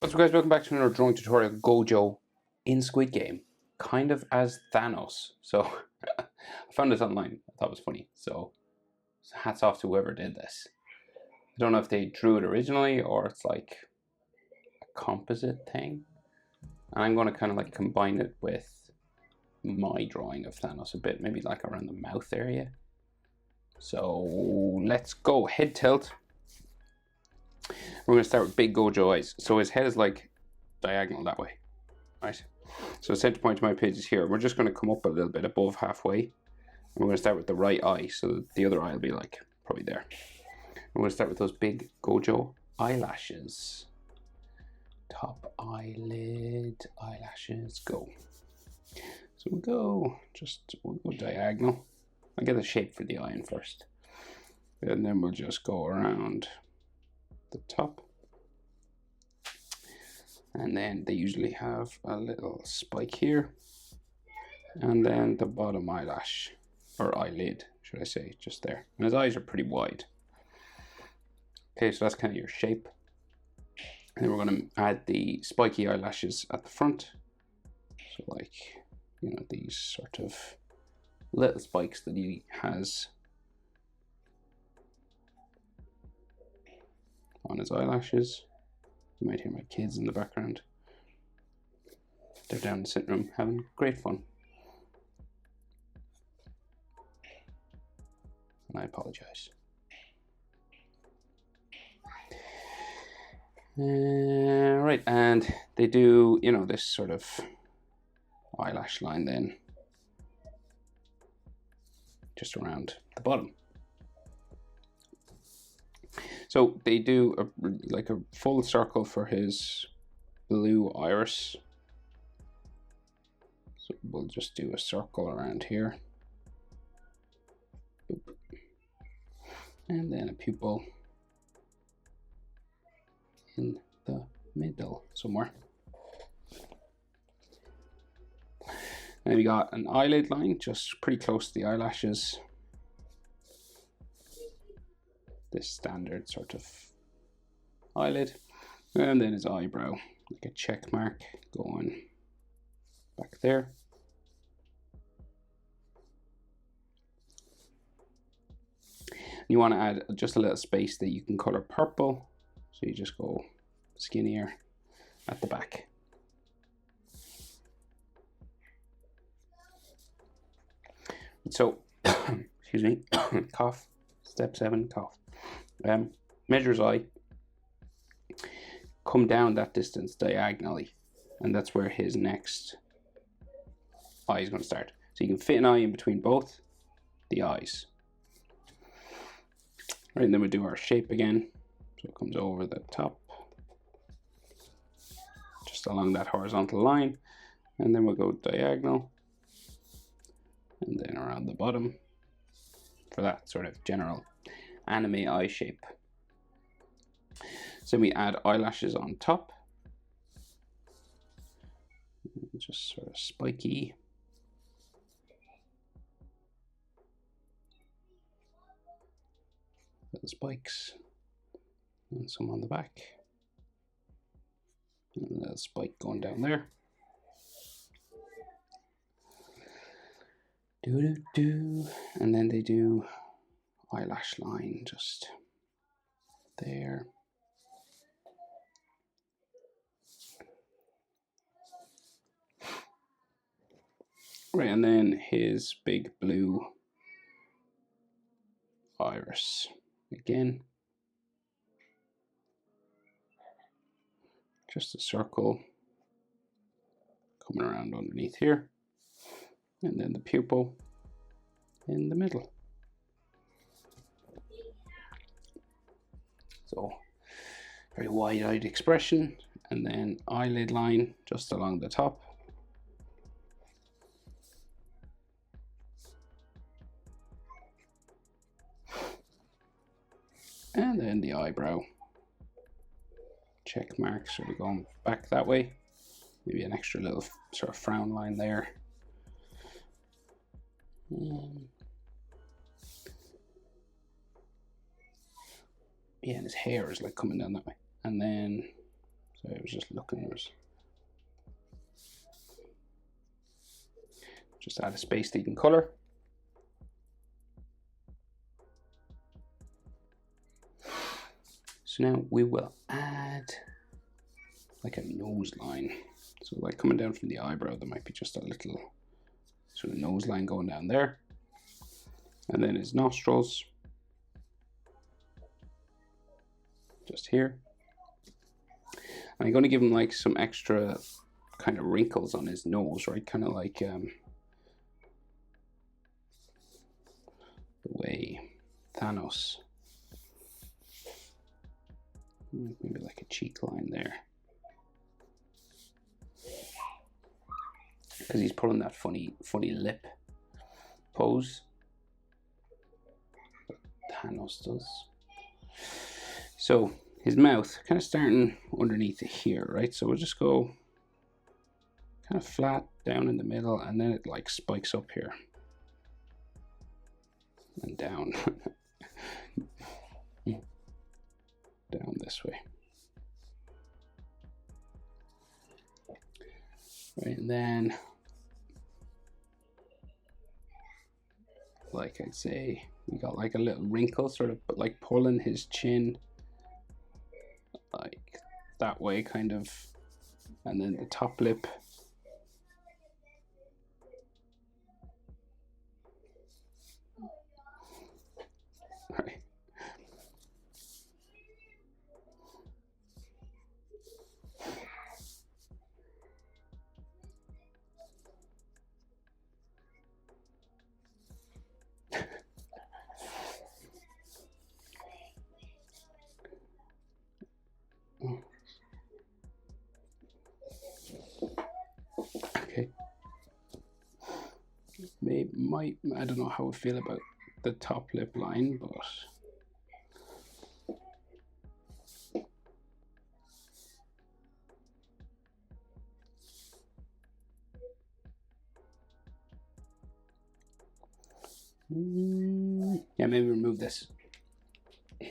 What's up guys, welcome back to another drawing tutorial. Gojo in Squid Game, kind of as Thanos. So I found this online, I thought it was funny. So hats off to whoever did this. I don't know if they drew it originally or it's like a composite thing. And I'm going to kind of like combine it with my drawing of Thanos a bit, maybe like around the mouth area. So let's go, head tilt. We're going to start with big Gojo eyes. So his head is like diagonal that way, right? So the center point of my page is here. We're just going to come up a little bit above halfway. And we're going to start with the right eye, so the other eye will be like probably there. We're going to start with those big Gojo eyelashes. Top eyelid, eyelashes, go. So we'll go diagonal. I'll get a shape for the eye in first. And then we'll just go around the top. And then they usually have a little spike here. And then the bottom eyelash, or eyelid, should I say, just there. And his eyes are pretty wide. Okay, so that's kind of your shape. And then we're going to add the spiky eyelashes at the front. So like, you know, these sort of little spikes that he has on his eyelashes. You might hear my kids in the background. They're down in the sitting room having great fun. And I apologize. Right, and they do, you know, this sort of eyelash line then just around the bottom. So they do like a full circle for his blue iris. So we'll just do a circle around here. And then a pupil in the middle somewhere. And we got an eyelid line just pretty close to the eyelashes. This standard sort of eyelid. And then his eyebrow, like a check mark going back there. You want to add just a little space that you can color purple. So you just go skinnier at the back. So, excuse me, cough, step 7, cough. Measure his eye, come down that distance diagonally, and that's where his next eye is going to start. So you can fit an eye in between both the eyes. Right, and then we'll do our shape again. So it comes over the top, just along that horizontal line, and then we'll go diagonal, and then around the bottom for that sort of general anime eye shape. So we add eyelashes on top, just sort of spiky. Little spikes, and some on the back, and a little spike going down there. And then they do eyelash line just there. Right, and then his big blue iris again. Just a circle coming around underneath here. And then the pupil in the middle. So very wide-eyed expression, and then eyelid line just along the top. And then the eyebrow. Check mark sort of going back that way. Maybe an extra little sort of frown line there. Yeah, and his hair is like coming down that way. And then So I was just looking at it. Just add a space leading color. So now we will add like a nose line. So like coming down from the eyebrow, there might be just a little sort of nose line going down there. And then his nostrils, just here. And I'm going to give him like some extra kind of wrinkles on his nose, right? Kind of like the way Thanos, maybe like a cheek line there, because he's pulling that funny lip pose. Thanos does. So his mouth kind of starting underneath it here, right? So we'll just go kind of flat down in the middle, and then it like spikes up here and down. Down this way. Right, and then like I'd say we got like a little wrinkle sort of, but like pulling his chin like that way kind of, and then the top lip right. Okay. Maybe I don't know how I feel about the top lip line, but yeah, maybe remove this. I'll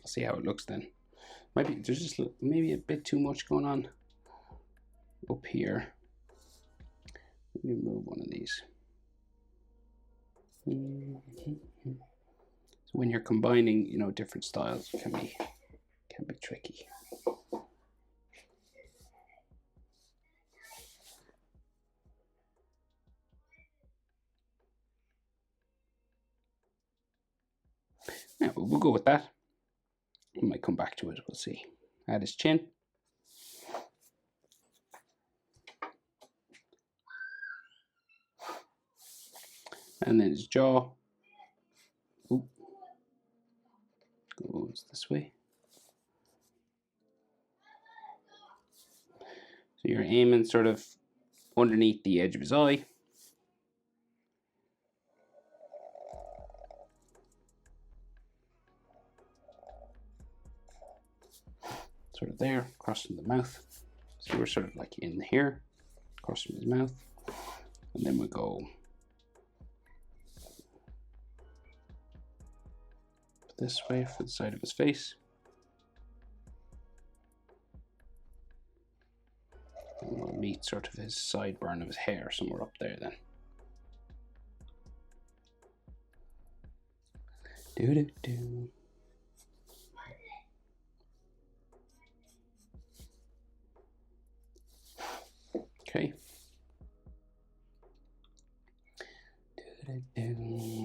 see how it looks then. Might be there's just maybe a bit too much going on up here. Let me remove one of these. So when you're combining, you know, different styles, it can be tricky. Yeah, we'll go with that. We might come back to it. We'll see. Add his chin. And then his jaw. Ooh. Goes this way. So you're aiming sort of underneath the edge of his eye. Sort of there, crossing the mouth. So we're sort of like in here, crossing his mouth. And then we go this way for the side of his face. And we'll meet sort of his sideburn of his hair somewhere up there then. Do-do-do. Okay. Do-do-do.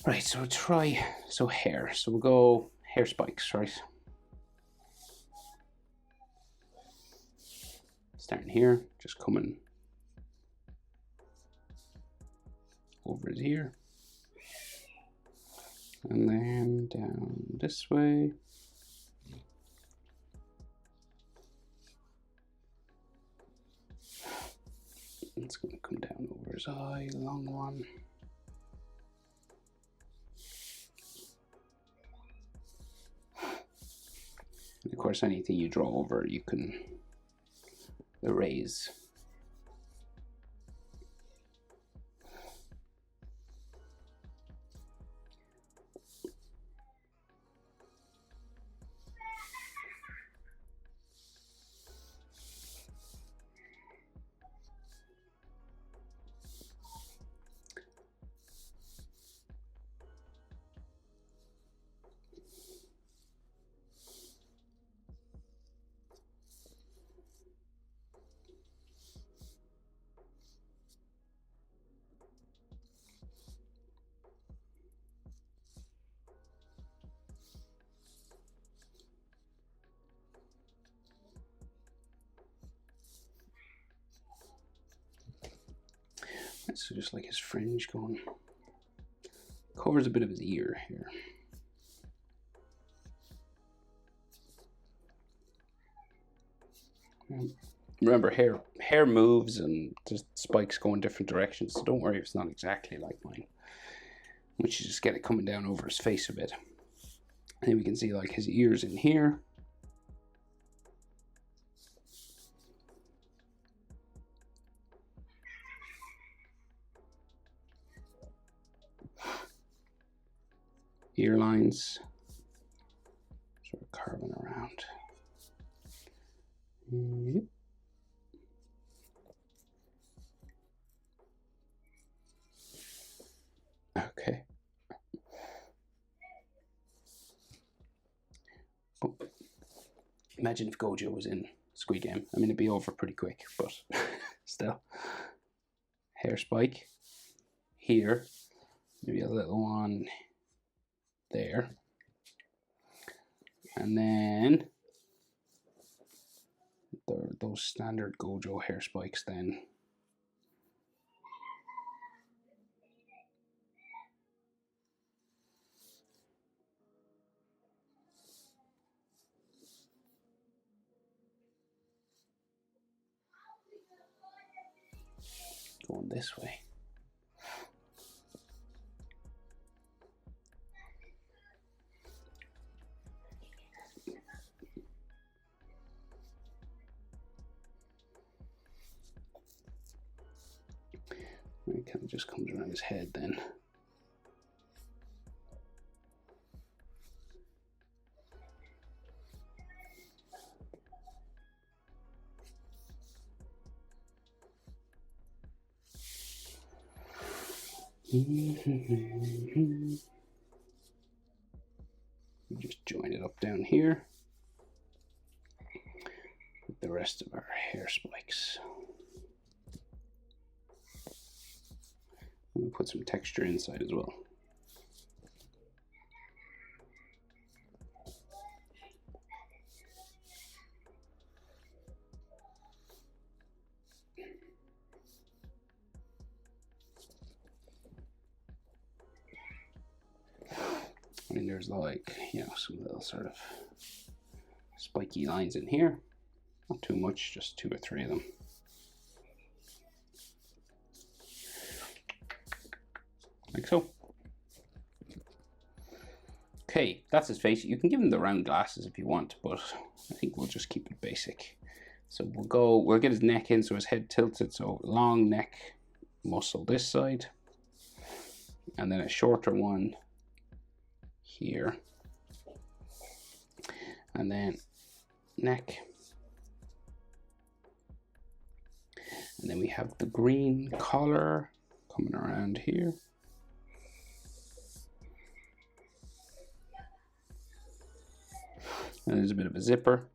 Right, so hair. So we'll go hair spikes, right? Starting here, just coming over his ear. And then down this way. It's going to come down over his eye, long one. And of course, anything you draw over, you can erase. So just like his fringe going, covers a bit of his ear here. Remember, hair moves and just spikes go in different directions, so don't worry if it's not exactly like mine. Which you just get it coming down over his face a bit. And then we can see like his ears in here. Ear lines, sort of carving around. Okay. Oh. Imagine if Gojo was in Squid Game. I mean, it'd be over pretty quick, but still. Hair spike here, maybe a little one there, and then those standard Gojo hair spikes then. Going this way. It kind of just comes around his head then. We just join it up down here with the rest of our hair spikes. We'll put some texture inside as well. I mean, there's like, you know, some little sort of spiky lines in here. Not too much, just 2 or 3 of them. Like so. Okay, that's his face. You can give him the round glasses if you want, but I think we'll just keep it basic. So we'll get his neck in so his head tilted, so long neck muscle this side, and then a shorter one here, and then neck, and then we have the green collar coming around here. And there's a bit of a zipper.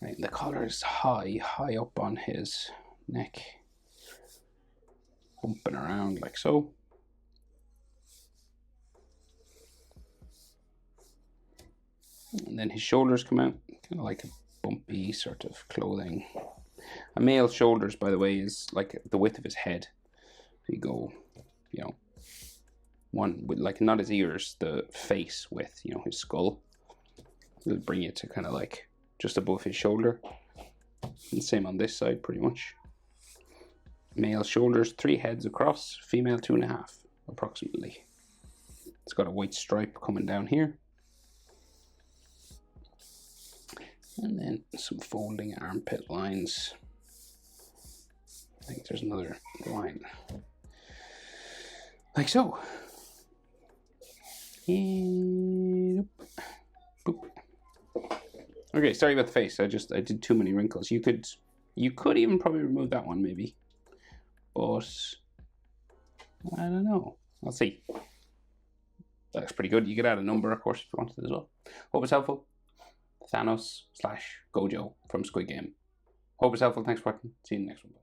Right, the collar is high up on his neck, bumping around like so. And then his shoulders come out, kind of like a bumpy sort of clothing. A male's shoulders, by the way, is like the width of his head. You go, you know, one with like not his ears, the face with, you know, his skull. It'll bring it to kind of like just above his shoulder. And same on this side, pretty much. Male shoulders 3 heads across, female 2.5 approximately. It's got a white stripe coming down here. And then some folding armpit lines. I think there's another line. Like so. And boop. Okay, sorry about the face. I did too many wrinkles. You could even probably remove that one maybe. But I don't know. I'll see. That looks pretty good. You could add a number, of course, if you wanted as well. Hope it's helpful. Thanos / Gojo from Squid Game. Hope it's helpful. Thanks for watching. See you in the next one.